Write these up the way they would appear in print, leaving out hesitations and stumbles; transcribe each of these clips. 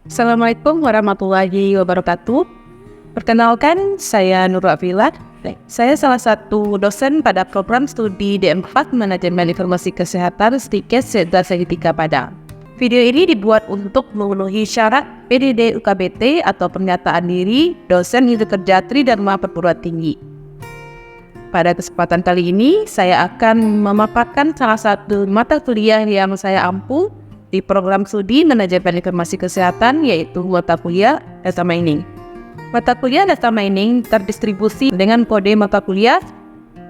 Assalamualaikum warahmatullahi wabarakatuh. Perkenalkan, saya Nurul Afila. Saya salah satu dosen pada program studi D4 Manajemen Informasi Kesehatan Stikes Sentra Segitika Padang. Video ini dibuat untuk memenuhi syarat PDD UKBT atau pernyataan diri dosen ilmu kerja Tri Dharma Perguruan Tinggi. Pada kesempatan kali ini, saya akan memaparkan salah satu mata kuliah yang saya ampu di program studi Manajemen Informasi Kesehatan, yaitu mata kuliah Data Mining. Mata kuliah Data Mining terdistribusi dengan kode mata kuliah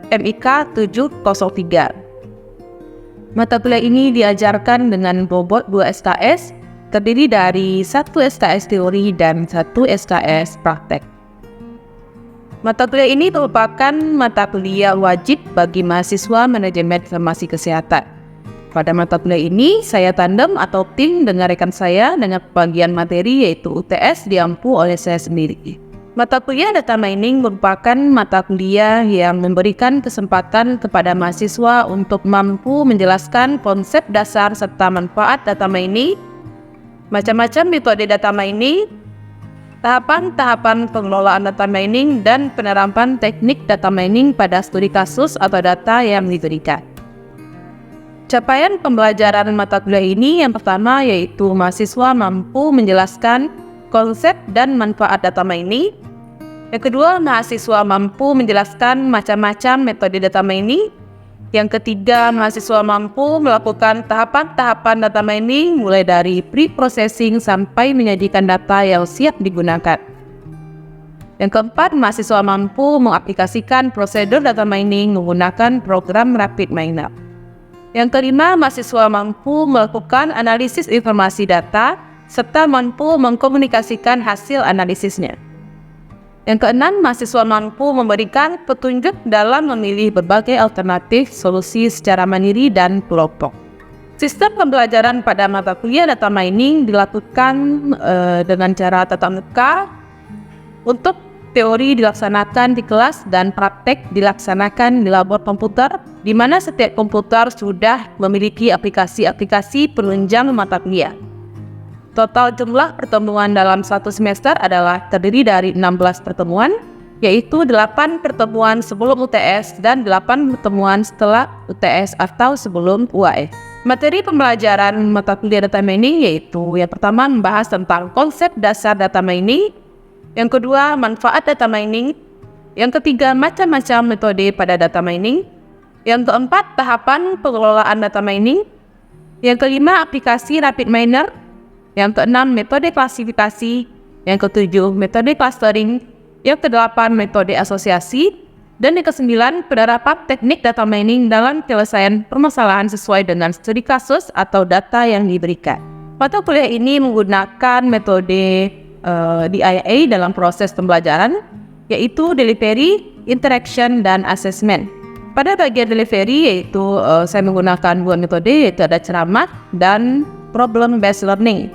MIK 703. Mata kuliah ini diajarkan dengan bobot 2 SKS, terdiri dari 1 SKS teori dan 1 SKS praktek. Mata kuliah ini merupakan mata kuliah wajib bagi mahasiswa Manajemen Informasi Kesehatan. Pada mata kuliah ini, saya tandem atau tim dengan rekan saya dengan pembagian materi yaitu UTS diampu oleh saya sendiri. Mata kuliah Data Mining merupakan mata kuliah yang memberikan kesempatan kepada mahasiswa untuk mampu menjelaskan konsep dasar serta manfaat data mining, macam-macam metode data mining, tahapan-tahapan pengelolaan data mining, dan penerapan teknik data mining pada studi kasus atau data yang diberikan. Capaian pembelajaran mata kuliah ini yang pertama yaitu mahasiswa mampu menjelaskan konsep dan manfaat data mining. Yang kedua, mahasiswa mampu menjelaskan macam-macam metode data mining. Yang ketiga, mahasiswa mampu melakukan tahapan-tahapan data mining mulai dari pre-processing sampai menyajikan data yang siap digunakan. Yang keempat, mahasiswa mampu mengaplikasikan prosedur data mining menggunakan program Rapid Miner. Yang kelima, mahasiswa mampu melakukan analisis informasi data serta mampu mengkomunikasikan hasil analisisnya. Yang keenam, mahasiswa mampu memberikan petunjuk dalam memilih berbagai alternatif solusi secara mandiri dan kelompok. Sistem pembelajaran pada mata kuliah Data Mining dilakukan dengan cara tatap muka. Untuk teori dilaksanakan di kelas dan praktek dilaksanakan di labor komputer, di mana setiap komputer sudah memiliki aplikasi-aplikasi penunjang mata kuliah. Total jumlah pertemuan dalam satu semester adalah terdiri dari 16 pertemuan, yaitu 8 pertemuan sebelum UTS dan 8 pertemuan setelah UTS atau sebelum UAS. Materi pembelajaran mata kuliah Data Mining yaitu yang pertama membahas tentang konsep dasar data mining, yang kedua, manfaat data mining. Yang ketiga, macam-macam metode pada data mining. Yang keempat, tahapan pengelolaan data mining. Yang kelima, aplikasi Rapid Miner. Yang keenam, metode klasifikasi. Yang ketujuh, metode clustering. Yang kedelapan, metode asosiasi. Dan yang kesembilan, penerapan teknik data mining dalam penyelesaian permasalahan sesuai dengan studi kasus atau data yang diberikan. Mata kuliah ini menggunakan metode DIA dalam proses pembelajaran, yaitu delivery, interaction, dan assessment. Pada bagian delivery yaitu saya menggunakan dua metode, yaitu ada ceramah dan problem based learning.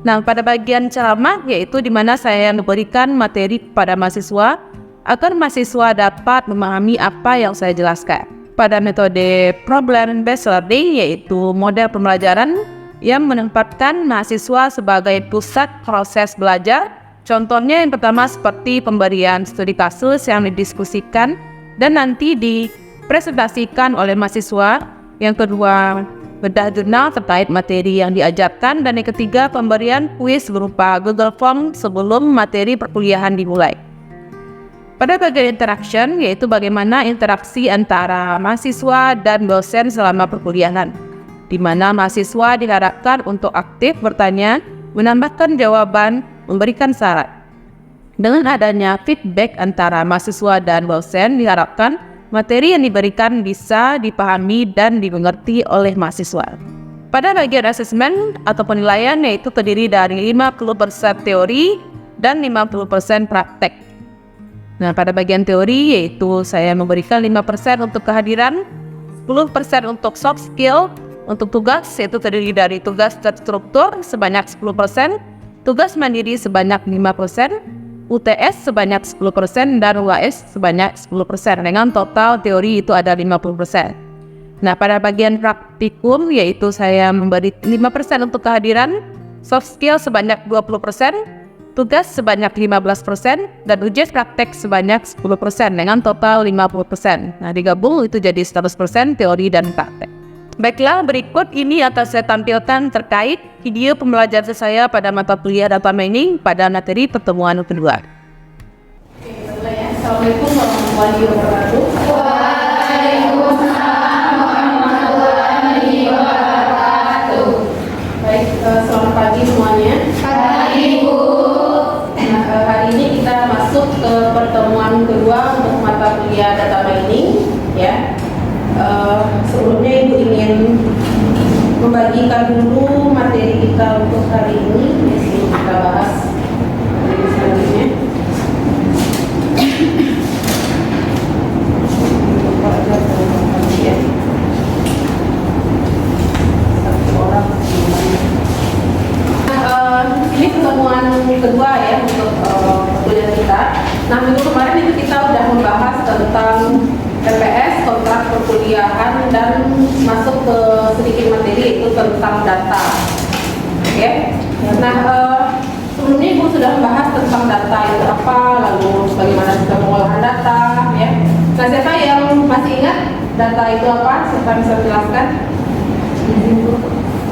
Nah, pada bagian ceramah yaitu di mana saya memberikan materi kepada mahasiswa agar mahasiswa dapat memahami apa yang saya jelaskan. Pada metode problem based learning yaitu model pembelajaran yang menempatkan mahasiswa sebagai pusat proses belajar. Contohnya yang pertama seperti pemberian studi kasus yang didiskusikan dan nanti dipresentasikan oleh mahasiswa. Yang kedua, bedah jurnal terkait materi yang diajarkan. Dan yang ketiga, pemberian kuis berupa Google Form sebelum materi perkuliahan dimulai. Pada bagian interaction, yaitu bagaimana interaksi antara mahasiswa dan dosen selama perkuliahan, di mana mahasiswa diharapkan untuk aktif bertanya, menambahkan jawaban, memberikan saran. Dengan adanya feedback antara mahasiswa dan dosen, diharapkan materi yang diberikan bisa dipahami dan dimengerti oleh mahasiswa. Pada bagian asesmen atau penilaian yaitu terdiri dari 50% teori dan 50% praktek. Nah, pada bagian teori yaitu saya memberikan 5% untuk kehadiran, 10% untuk soft skill. Untuk tugas yaitu terdiri dari tugas terstruktur sebanyak 10%, tugas mandiri sebanyak 5%, UTS sebanyak 10%, dan UAS sebanyak 10%, dengan total teori itu ada 50%. Nah, pada bagian praktikum yaitu saya memberi 5% untuk kehadiran, soft skill sebanyak 20%, tugas sebanyak 15%, dan ujian praktek sebanyak 10% dengan total 50%. Nah, digabung itu jadi 100% teori dan praktek. Baiklah, berikut ini akan saya tampilkan terkait video pembelajaran saya pada mata kuliah data mining pada materi pertemuan kedua. Oke, mulai ya. Assalamualaikum warahmatullahi wabarakatuh. Baik, selamat pagi semuanya. Pagi, Bu. Nah, hari ini kita masuk ke pertemuan kedua untuk mata kuliah data mining, ya. Sebelumnya Ibu ingin membagikan dulu materi kita untuk hari ini, sebelum kita bahas materi selanjutnya. Ini pertemuan kedua ya untuk kuliah kita. Nah, minggu kemarin itu kita udah membahas tentang PPS, kontrak perkuliahan, dan masuk ke sedikit materi itu tentang data. Oke. Nah, sebelumnya Ibu sudah membahas tentang data itu apa, lalu bagaimana kita pengolahan data, ya. Nah, siapa yang masih ingat data itu apa? Siapa bisa jelaskan?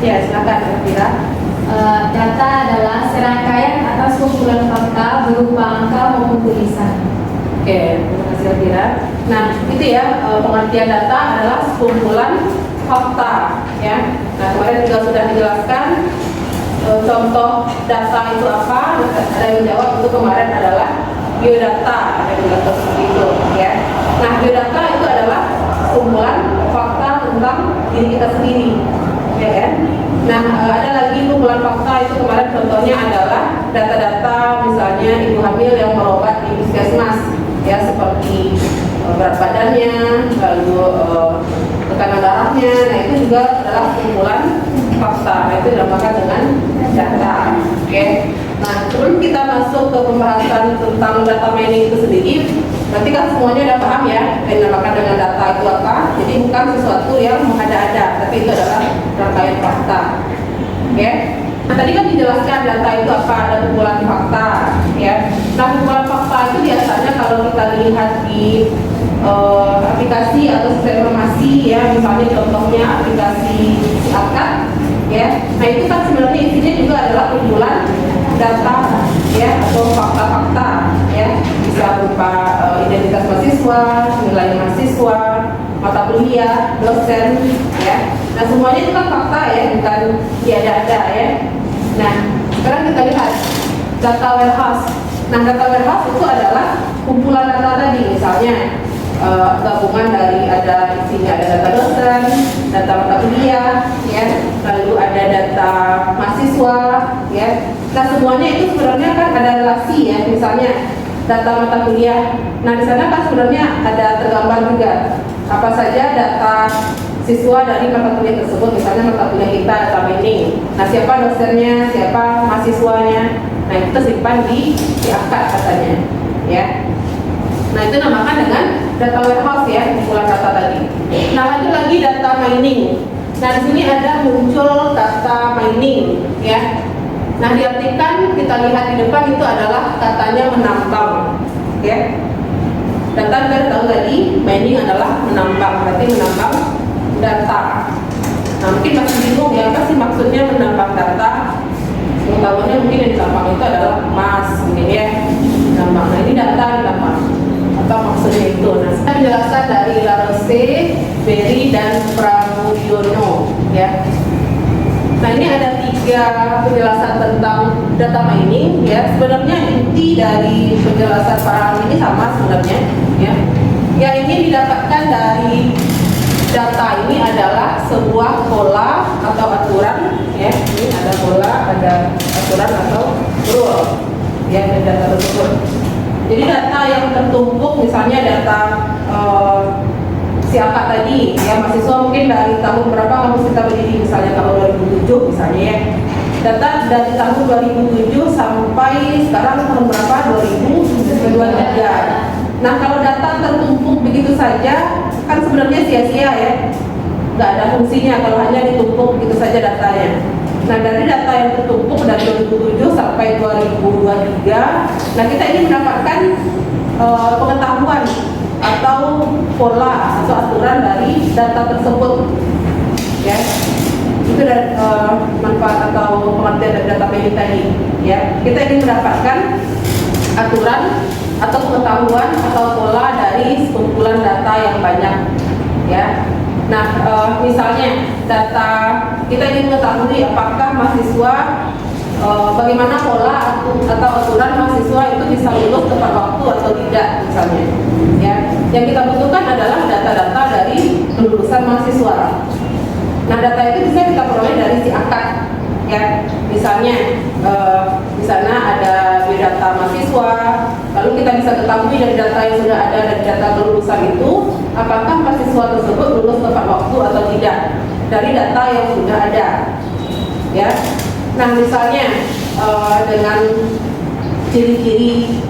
Ya, silakan, Elvira. Data adalah serangkaian atas kumpulan fakta berupa angka maupun tulisan. Oke, terima kasih Elvira. Nah, itu ya, pengertian data adalah kumpulan fakta, ya. Nah, kemarin juga sudah dijelaskan contoh data itu apa. Ada yang menjawab itu kemarin adalah biodata, ada yang bilang seperti itu, ya. Nah, biodata itu adalah kumpulan fakta tentang diri kita sendiri, ya kan? Nah, ada lagi kumpulan fakta itu kemarin contohnya adalah data-data misalnya ibu hamil yang berobat di puskesmas, ya, seperti berat badannya, lalu tekanan darahnya. Nah, itu juga adalah kumpulan fakta. Nah, itu dinamakan dengan data. Oke. Nah, sebelum kita masuk ke pembahasan tentang data mining itu sendiri, nanti kan semuanya udah paham ya, yang dinamakan dengan data itu apa. Jadi bukan sesuatu yang mengada-ada, tapi itu adalah rangkaian fakta. Oke. Nah, tadi kan dijelaskan data itu apa, ada kumpulan fakta, ya. Nah, kumpulan fakta itu biasanya kalau kita lihat di aplikasi atau sistem informasi, ya, misalnya contohnya aplikasi Siakat, ya. Nah, itu kan sebenarnya isinya juga adalah kumpulan data, ya, atau fakta-fakta, ya. Bisa berupa identitas mahasiswa, nilai mahasiswa, mata kuliah, dosen, ya. Nah, semuanya itu kan fakta, ya, bukan tiada-ada, ya. Nah, sekarang kita lihat data warehouse. Nah, data warehouse itu adalah kumpulan data tadi, misalnya gabungan dari isinya ada data dosen, data mata kuliah, ya, lalu ada data mahasiswa, ya. Nah, semuanya itu sebenarnya kan ada relasi, ya, misalnya data mata kuliah. Nah, di sana kan sebenarnya ada tergambar juga apa saja data siswa dari mata kuliah tersebut, misalnya mata kuliah kita data mining. Nah, siapa dosennya, siapa mahasiswanya. Nah, itu simpan di akad katanya, ya. Nah, itu namakan dengan data warehouse, ya, kumpulan data tadi. Nah, ada lagi data mining. Nah, di sini ada muncul data mining, ya. Nah, diartikan kita lihat di depan itu adalah katanya menambang, ya. Data kita tahu tadi, mining adalah menambang, berarti menambang data. Nah, mungkin masih bingung ya, apa sih maksudnya menambang data? Pengetahuannya mungkin yang ditambang itu adalah emas, mungkin ya. Menambang. Nah, ini data ditambang. Apa maksudnya itu? Nah, saya menjelaskan dari Larose, Berry, dan Pramudiono, ya. Nah, ini ada 3 penjelasan tentang data mining, ya. Sebenarnya inti dari penjelasan para ahli ini sama sebenarnya, ya. Yang ingin didapatkan dari data ini adalah sebuah pola atau aturan, ya. Ini ada pola, ada aturan atau rule, ya, dari data tersebut. Jadi data yang tertumpuk, misalnya data siapa tadi, ya, mahasiswa mungkin dari tahun berapa kampus kita berdiri, misalnya tahun 2007 misalnya, ya. Data dari tahun 2007 sampai sekarang tahun berapa, 2023. Nah, kalau data tertumpuk begitu saja kan sebenarnya sia-sia, ya. nggak ada fungsinya kalau hanya ditumpuk gitu saja datanya. Nah, dari data yang tertumpuk dari 2007 sampai 2023, nah kita ini mendapatkan pengetahuan atau pola atau aturan dari data tersebut, ya. Itu dari manfaat atau pengertian dari data mining tadi, ya. Kita ingin mendapatkan aturan atau pengetahuan atau pola dari kumpulan data yang banyak, ya. Nah, misalnya data kita ingin mengetahui apakah mahasiswa bagaimana pola atau aturan mahasiswa itu bisa lulus tepat waktu atau tidak, misalnya, ya. Yang kita butuhkan adalah data-data dari kelulusan mahasiswa. Nah, data itu bisa kita peroleh dari si akad, ya. Misalnya di sana ada biodata mahasiswa, lalu kita bisa ketahui dari data yang sudah ada dari data kelulusan itu apakah mahasiswa tersebut lulus tepat waktu atau tidak dari data yang sudah ada, ya. Nah, misalnya dengan ciri-ciri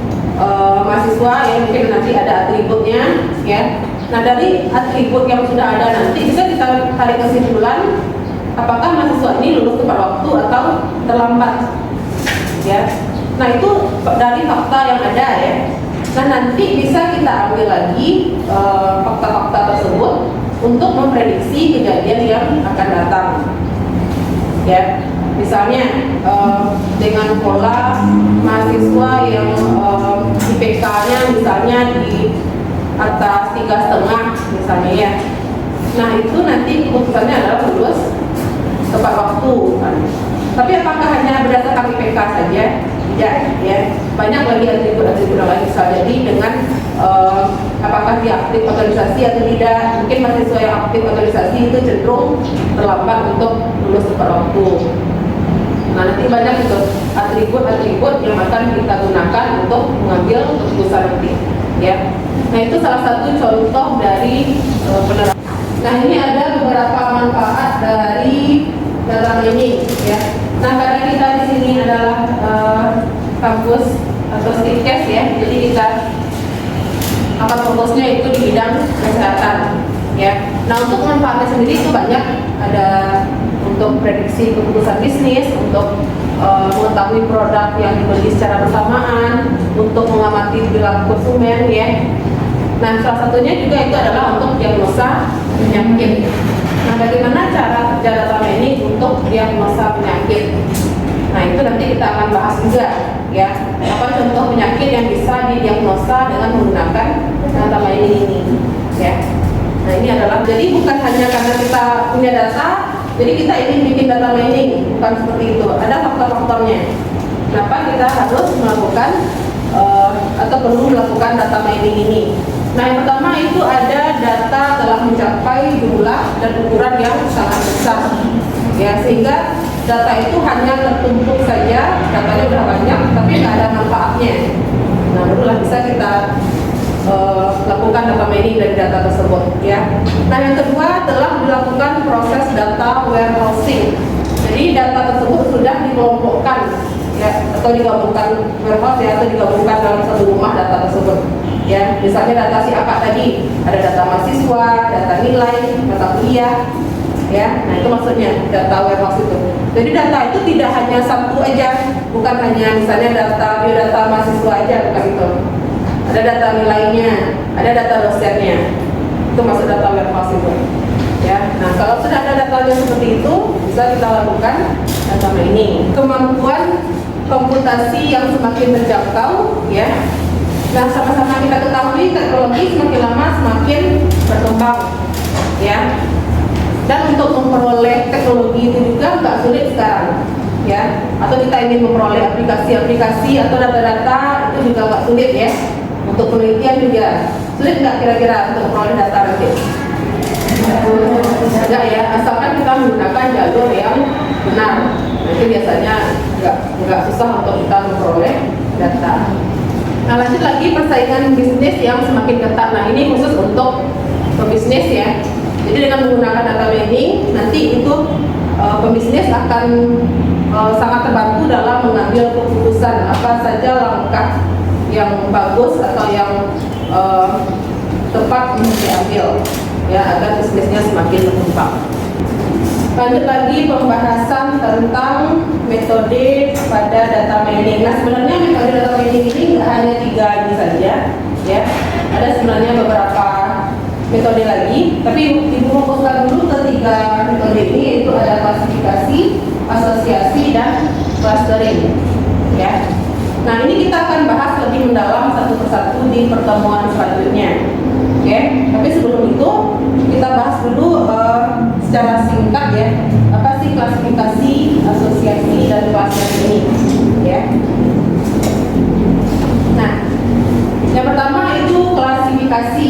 mahasiswa yang mungkin nanti ada atributnya, ya. Nah, dari atribut yang sudah ada nanti bisa kita tarik kesimpulan apakah mahasiswa ini lulus tepat waktu atau terlambat, ya. Nah, itu dari fakta yang ada, ya. Nah, nanti bisa kita ambil lagi fakta-fakta tersebut untuk memprediksi kejadian yang akan datang, ya. Misalnya dengan pola mahasiswa yang IPK-nya misalnya di atas 3,5 misalnya, ya. Nah, itu nanti keputusannya adalah lulus tepat waktu, kan. Tapi apakah hanya berdasarkan IPK saja? Tidak, ya. Banyak lagi atribut-atribut yang lain bisa jadi dengan apakah dia aktif organisasi atau tidak. Mungkin mahasiswa yang aktif organisasi itu cenderung terlambat untuk lulus tepat waktu. Nah, nanti banyak itu atribut-atribut yang akan kita gunakan untuk mengambil keputusan nanti, ya. Nah, itu salah satu contoh dari penerapan. Nah, ini ada beberapa manfaat dari data mining, ya. Nah, karena kita di sini adalah kampus atau STIKES, ya, jadi kita akan fokusnya itu di bidang kesehatan, ya. Nah, untuk manfaatnya sendiri itu banyak, ada untuk prediksi keputusan bisnis, untuk mengetahui produk yang dibeli secara bersamaan, untuk mengamati perilaku konsumen, ya. Nah, salah satunya juga itu adalah untuk diagnosa penyakit. Nah, bagaimana cara kerja data mining untuk diagnosa penyakit? Nah, itu nanti kita akan bahas juga, ya. Apa contoh penyakit yang bisa didiagnosa dengan menggunakan data mining ini, ya. Nah, ini adalah, jadi bukan hanya karena kita punya data, jadi kita ingin bikin data mining, bukan seperti itu. Ada faktor-faktornya. Kenapa kita harus melakukan atau perlu melakukan data mining ini? Nah, yang pertama itu ada data telah mencapai jumlah dan ukuran yang sangat besar, ya, sehingga data itu hanya tertumpuk saja, datanya udah banyak, tapi nggak ada manfaatnya. Nah, barulah bisa kita lakukan data mining dari data tersebut, ya. Nah, yang kedua telah dilakukan proses data warehousing. Jadi data tersebut sudah dikelompokkan, ya, atau digabungkan warehouse, ya, atau digabungkan dalam satu rumah data tersebut, ya. Misalnya data si akak tadi, ada data mahasiswa, data nilai, data kuliah, ya. Nah, itu maksudnya data warehouse itu. Jadi data itu tidak hanya satu aja, bukan hanya misalnya data biodata mahasiswa aja, bukan itu. Ada data nilainya, ada data dosennya, itu masuk data warehouse itu, ya. Nah, kalau sudah ada datanya seperti itu, bisa kita lakukan data mining. Kemampuan komputasi yang semakin terjangkau, ya. Nah, sama-sama kita ketahui teknologi semakin lama semakin berkembang, ya. Dan untuk memperoleh teknologi itu juga nggak sulit sekarang, ya. Atau kita ingin memperoleh aplikasi-aplikasi atau data-data itu juga nggak sulit, ya. Untuk penelitian juga sulit nggak kira-kira untuk memperoleh data nanti? Enggak, ya, asalkan kita menggunakan jalur yang benar. Nanti biasanya nggak susah untuk kita memperoleh data. Nah, lanjut lagi persaingan bisnis yang semakin ketat. Nah, ini khusus untuk pebisnis, ya. Jadi dengan menggunakan data mining, nanti itu pebisnis akan sangat terbantu dalam mengambil keputusan apa saja langkah yang bagus atau yang tepat untuk diambil, ya agar bisnisnya semakin berkembang. Lanjut lagi pembahasan tentang metode pada data mining. Nah, sebenarnya metode data mining ini nggak hanya 3 ini saja, ya. Ada sebenarnya beberapa metode lagi, tapi ibu fokuskan dulu ke 3 metode ini, yaitu ada klasifikasi, asosiasi, dan clustering, ya. Nah, ini kita akan bahas lebih mendalam satu persatu di pertemuan selanjutnya. Oke, tapi sebelum itu kita bahas dulu secara singkat ya, apa sih klasifikasi, asosiasi, dan cluster ini, ya. Nah, yang pertama itu klasifikasi.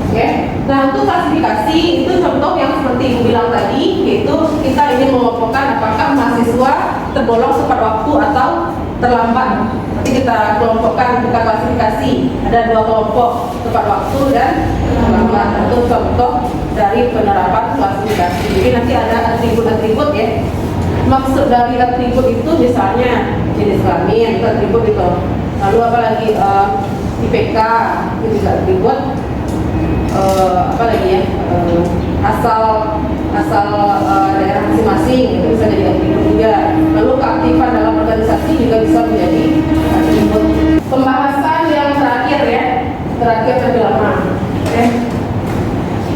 Oke, nah untuk klasifikasi itu contoh yang seperti Ibu bilang tadi, yaitu kita ingin mengelompokkan apakah mahasiswa tergolong tepat waktu atau terlambat. Nanti kita kelompokkan, kita klasifikasi. Ada 2 kelompok, tepat waktu dan terlambat. Itu contoh dari penerapan klasifikasi. Jadi nanti ada atribut-atribut ya. Maksud dari atribut itu misalnya jenis kelamin, itu atribut itu. Lalu apa lagi IPK, itu juga atribut. Apa lagi ya? Asal daerah masing-masing itu bisa jadi atribut juga. Lalu keaktifan dalam organisasi juga bisa menjadi atribut. Pembahasan yang terakhir ya, terakhir lebih lama. Oke.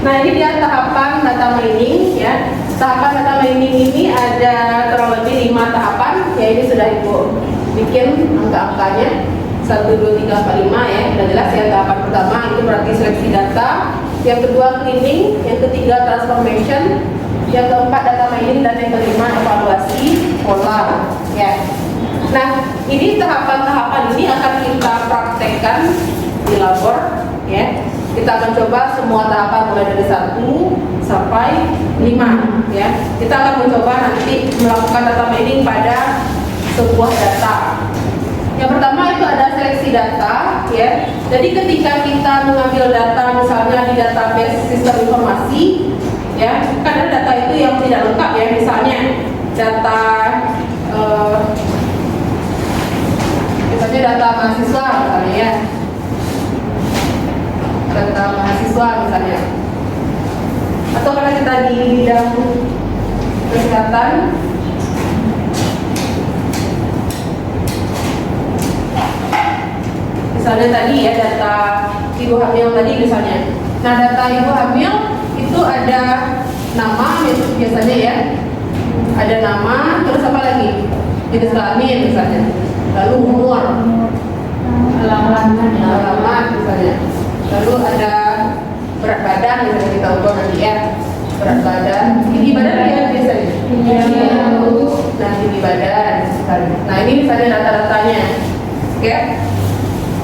Nah, ini dia tahapan data mining ya. Tahapan data mining ini ada kurang lebih 5 tahapan. Ya, ini sudah Ibu bikin angka-angkanya 1, 2, 3, 4, 5 ya. Sudah jelas ya. Tahapan pertama itu berarti seleksi data. Yang kedua cleaning, yang ketiga transformation, yang keempat data mining, dan yang kelima evaluasi pola ya. Nah, ini tahapan-tahapan ini akan kita praktekkan di labor ya. Kita akan coba semua tahapan mulai dari 1 sampai 5 ya. Kita akan mencoba nanti melakukan data mining pada sebuah data. Yang pertama itu ada seleksi data ya. Jadi ketika kita mengambil data misalnya di database sistem informasi ya, karena data itu yang tidak lengkap ya, misalnya data data mahasiswa misalnya ya. Data mahasiswa misalnya. Atau karena kita di bidang kesehatan, misalnya tadi ya data ibu hamil tadi misalnya. Nah, data ibu hamil itu ada nama biasanya ya. Ada nama, terus apa lagi? Jenis kelamin misalnya. Lalu umur, alamat misalnya. Lalu ada berat badan misalnya, kita ukur nanti ya. Berat badan, tinggi badan ya biasanya. Nah, tinggi badan misalnya. Nah, ini misalnya data-datanya. Oke.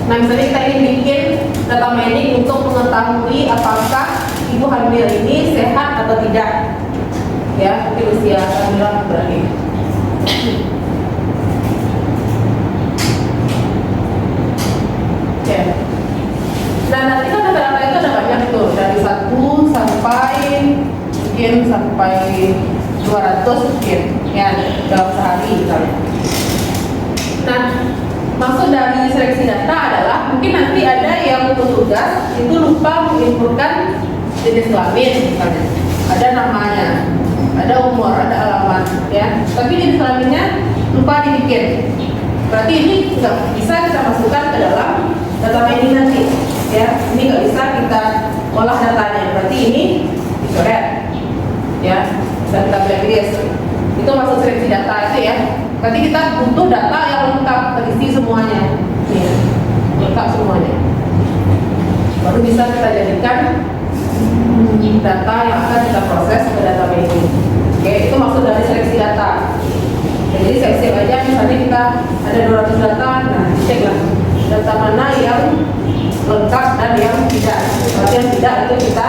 Nah, misalnya kita ingin bikin data mining untuk mengetahui apakah ibu hamil ini sehat atau tidak. Ya, mungkin usia kehamilan berarti. Oke. Nah, nanti kan data-data itu ada banyak tuh, dari 1 sampai mungkin sampai 200 mungkin ya dalam sehari misalnya. Nah, maksud dari seleksi data adalah mungkin nanti ada yang petugas itu lupa menginputkan jenis kelamin misalnya, ada namanya, ada umur, ada alamat ya, tapi jenis kelaminnya lupa dibikin. Berarti ini nggak bisa kita masukkan ke dalam data mining nanti ya, ini nggak bisa kita olah datanya, berarti ini dicoret ya, bisa kita blacklist. Itu maksud seleksi data itu ya. Nanti kita butuh data yang lengkap, terisi semuanya ya, lengkap semuanya, baru bisa kita jadikan data yang akan kita proses ke data mining. Oke, itu maksud dari seleksi data. Jadi seleksi aja, misalnya kita ada 200 data, nah dicek lah data mana yang lengkap dan yang tidak. Berarti yang tidak itu kita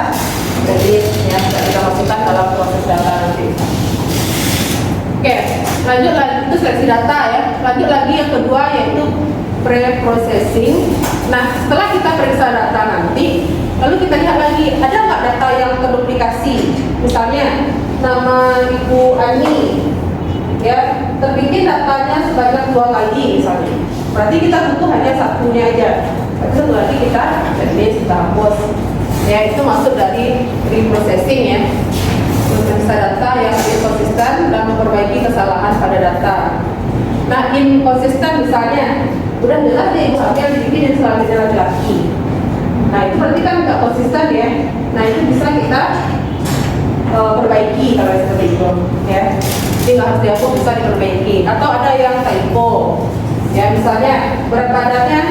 jadi ya kita masukkan dalam proses data nanti. Oke, lanjut lagi itu seleksi data ya. Lanjut lagi yang kedua yaitu pre-processing. Nah, setelah kita periksa data nanti, lalu kita lihat lagi ada nggak data yang terduplikasi. Misalnya nama Ibu Ani ya, terbikin datanya sebanyak 2 kali misalnya. Berarti kita butuh hanya satunya aja. Berarti satu lagi kita checklist, kita hapus. Ya, itu masuk dari reprocessing ya. Memeriksa data yang inkonsisten dan memperbaiki kesalahan pada data. Nah, inkonsisten misalnya, udah jelas nih ibu hamil dibikin kelaminnya laki-laki. Nah, itu berarti kan nggak konsisten ya. Nah, itu bisa kita perbaiki kalau seperti itu ya. Jadi nggak harus dihapus, bisa diperbaiki. Atau ada yang typo ya, misalnya berat badannya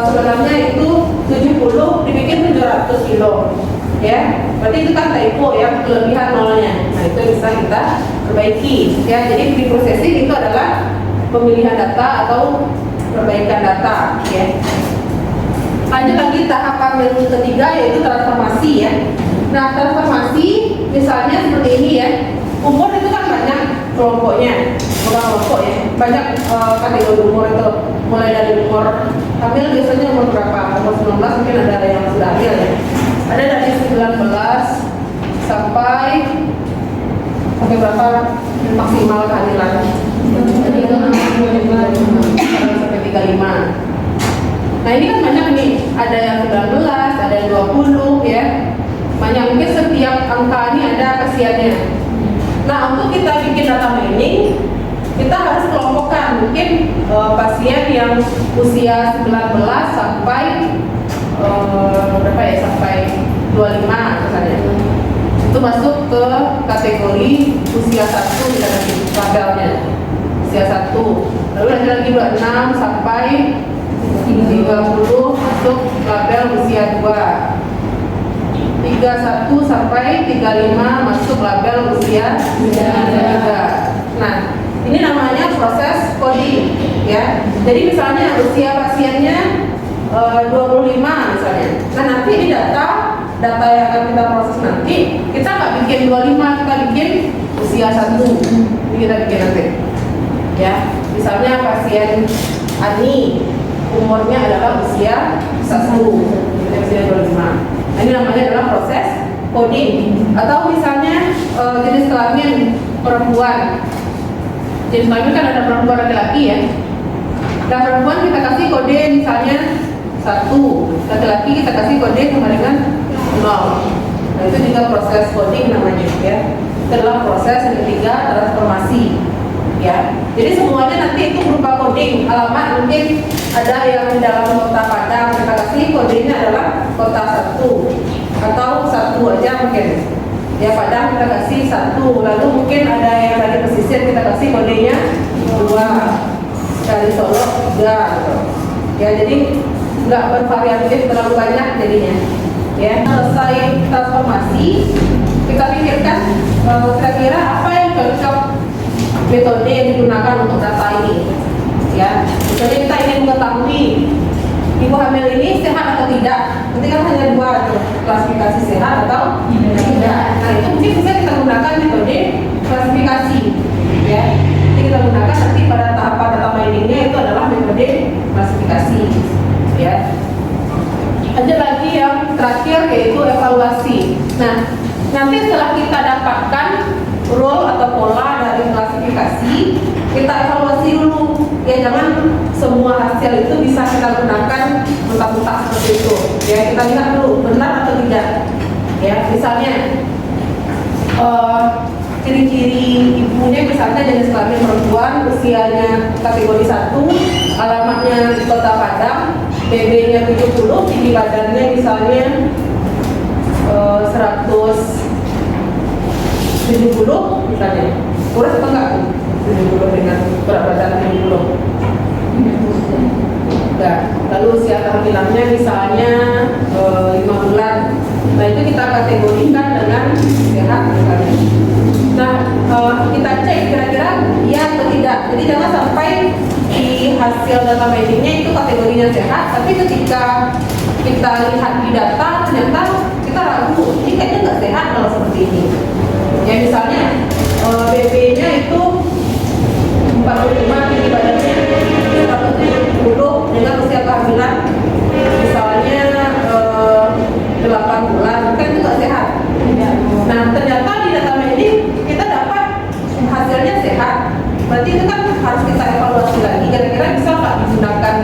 sebenarnya itu 70 dibikin 700 kilo ya, berarti itu kan typo ya, kelebihan nolnya. Nah, itu bisa kita perbaiki ya. Jadi preprocessing itu adalah pemilihan data atau perbaikan data ya. Lanjut lagi tahapan yang ketiga, yaitu transformasi ya. Nah, transformasi misalnya seperti ini ya. Umur itu kan banyak kelompoknya, bukan kelompok ya, banyak kategori umur itu, mulai dari umur hamil biasanya umur berapa, umur 19, mungkin ada yang sudah hamil ya, ada dari 19 sampai berapa maksimal kehamilan, sampai 35. Nah, ini kan banyak nih, ada yang 19, ada yang 20 ya, banyak. Mungkin setiap angka ini ada khasiatnya. Nah, untuk kita bikin data mining, kita harus kelompokkan. Mungkin pasien yang usia 19 sampai berapa ya, sampai 25 misalnya, itu masuk ke kategori usia 1, kita kasih labelnya usia 1. Lalu lagi 26 sampai 30 masuk label usia 2. 31 sampai 35 masuk label usia 3. Nah, ini namanya proses coding ya. Jadi misalnya usia pasiennya 25 misalnya. Nah, nanti ini data yang akan kita proses nanti, kita nggak bikin 25, kita bikin usia 1. Ini kita bikin nanti ya. Misalnya pasien Ani umurnya adalah usia 1, kita usia 25. Nah, ini namanya adalah proses coding. Atau misalnya jenis kelamin perempuan. Jenis kelamin kan ada perempuan laki-laki ya. Nah, perempuan kita kasih kode misalnya 1, laki-laki kita kasih kode sama dengan 0. Nah, itu juga proses coding namanya ya. Itu adalah proses yang ketiga, transformasi ya. Jadi semuanya nanti itu berupa coding. Alamat mungkin ada yang di dalam kota Padang, kita kasih kodenya adalah kota 1 atau 1 aja mungkin ya, Padang kita kasih 1. Lalu mungkin ada yang dari pesisir, kita kasih kodenya 2, dari Solo 3 gitu. Ya, jadi nggak bervariatif terlalu banyak jadinya ya. Selesai transformasi, kita pikirkan kira-kira apa yang cocok metode yang digunakan untuk data ini ya. Misalnya kita ingin mengetahui ibu hamil ini sehat atau tidak. Nanti kan hanya 2 tuh, klasifikasi sehat atau tidak. Nah, itu mungkin bisa kita gunakan metode klasifikasi ya. Jadi kita gunakan nanti pada tahapan data miningnya itu adalah metode klasifikasi ya. Ada lagi yang terakhir, yaitu evaluasi. Nah, nanti setelah kita dapatkan role atau pola dari klasifikasi, kita evaluasi dulu ya. Jangan semua hasil itu bisa kita gunakan mentah-mentah seperti itu ya. Kita lihat dulu benar atau tidak ya. Misalnya ciri-ciri ibunya misalnya jenis kelamin perempuan, usianya kategori 1, alamatnya di kota Padang, BB-nya 70, tinggi badannya misalnya 170 misalnya. Kurang atau enggak 70 dengan berat badan 70? Enggak. Lalu usia kehamilannya misalnya 5 bulan. Nah, itu kita kategorikan dengan sehat misalnya. Nah, kita cek kira-kira iya atau tidak. Jadi jangan sampai di hasil data miningnya itu kategorinya sehat, tapi ketika kita lihat di data ternyata kita ragu, ini kayaknya nggak sehat kalau seperti ini. Ya, misalnya BB-nya itu 45, tinggi badannya 170 dengan usia kehamilan misalnya 8 bulan, kan itu nggak sehat. Nah, ternyata di data mining kita dapat hasilnya sehat. Berarti itu kan harus kita evaluasi lagi, kira-kira bisa nggak digunakan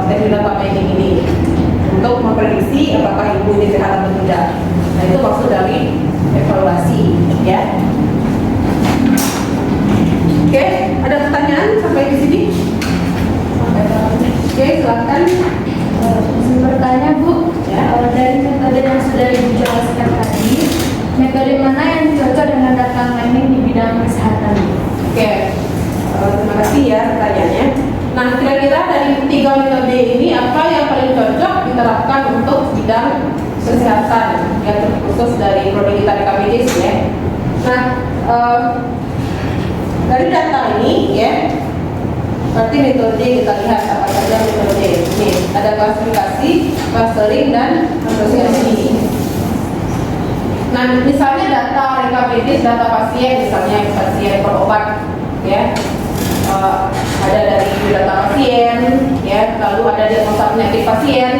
teknik data mining ini untuk memprediksi apakah ibu ini sehat atau tidak. Nah, itu maksud dari evaluasi, ya. Oke, ada pertanyaan sampai di sini? Oke, silakan. Izin bertanya Bu, dari metode yang sudah Ibu jelaskan tadi, metode mana yang cocok dengan data mining di bidang kesehatan? Oke, terima kasih ya pertanyaannya. Nah, kira-kira dari 3 metode ini apa yang paling cocok diterapkan untuk bidang kesehatan yang terkhusus dari prodi kita rekam medis ya. Nah, dari data ini ya, berarti metode kita lihat apa saja metode ini. Ada klasifikasi, clustering, dan asosiasi. Nah, misalnya data rekam medis, data pasien, misalnya pasien berobat, ya, ada dari data pasien, ya, lalu ada diagnosa penyakit pasien.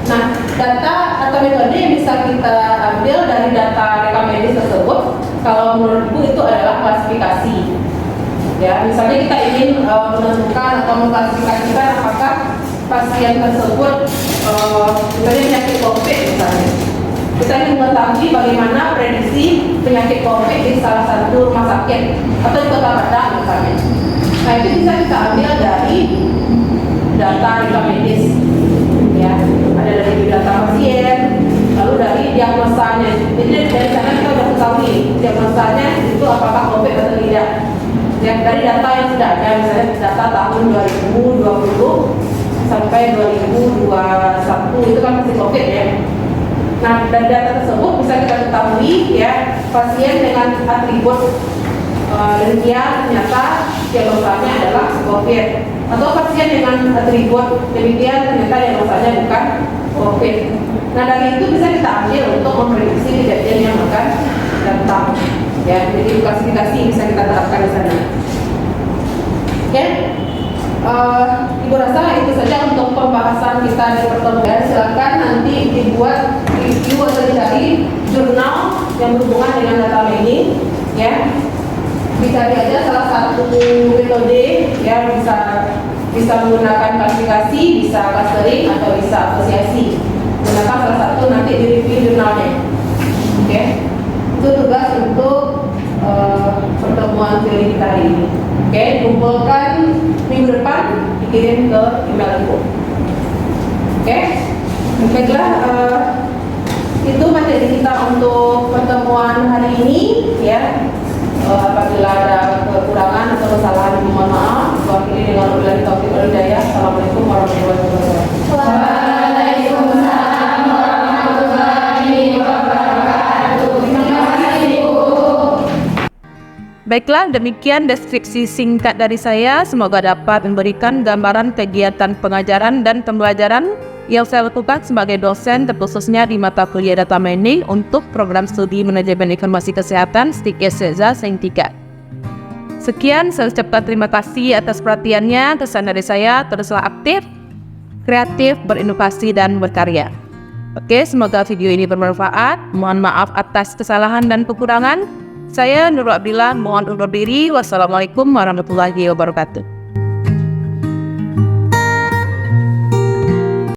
Nah, data atau metode yang bisa kita ambil dari data rekam medis tersebut, kalau menurut Ibu itu adalah klasifikasi. Ya, misalnya kita ingin menentukan atau mengklasifikasikan apakah pasien tersebut misalnya penyakit COVID misalnya. Kita ingin mengetahui bagaimana prediksi penyakit COVID di salah satu rumah sakit atau di Kota Padang misalnya. Nah, itu bisa kita ambil dari data rekam medis. Ya, ada dari data pasien, lalu dari diagnosanya. Jadi dari sana kita sudah ketahui diagnosanya itu apakah COVID atau tidak. Ya, dari data yang sudah ada, misalnya data tahun 2020 sampai 2021 itu kan masih COVID ya. Nah, dari data tersebut bisa kita ketahui ya pasien dengan atribut demikian ternyata diagnosanya adalah COVID, atau pasien dengan atribut demikian ternyata diagnosanya bukan COVID. Nah, dari itu bisa kita ambil untuk memprediksi kejadian yang akan datang. Ya, jadi klasifikasi bisa kita terapkan di sana. Oke, Ibu rasa itu saja untuk pembahasan kita di pertemuan. Silakan nanti dibuat review atau dicari jurnal yang berhubungan dengan data mining. Ya, dicari aja salah satu metode, ya, bisa menggunakan klasifikasi, bisa clustering atau bisa asosiasi. Gunakan salah satu nanti di review jurnalnya. Oke. Itu tugas untuk pertemuan teori kita hari ini. Oke, kumpulkan minggu depan, dikirim ke email Ibu. Oke, baiklah, itu materi kita untuk pertemuan hari ini ya. Apabila ada kekurangan atau kesalahan, mohon maaf. Wakili dengan wabillahi taufiq wal hidayah. Assalamualaikum warahmatullahi wabarakatuh. Waalaikumsalam warahmatullahi wabarakatuh. Terima kasih Ibu. Baiklah, demikian deskripsi singkat dari saya. Semoga dapat memberikan gambaran kegiatan pengajaran dan pembelajaran yang saya lakukan sebagai dosen, terkhususnya di mata kuliah data mining untuk program studi manajemen informasi kesehatan STIKES SEZA Seng 3. Sekian, saya ucapkan terima kasih atas perhatiannya. Kesan dari saya, teruslah aktif, kreatif, berinovasi, dan berkarya. Oke, semoga video ini bermanfaat. Mohon maaf atas kesalahan dan kekurangan. Saya Nurul Abdillah, mohon undur diri. Wassalamualaikum warahmatullahi wabarakatuh.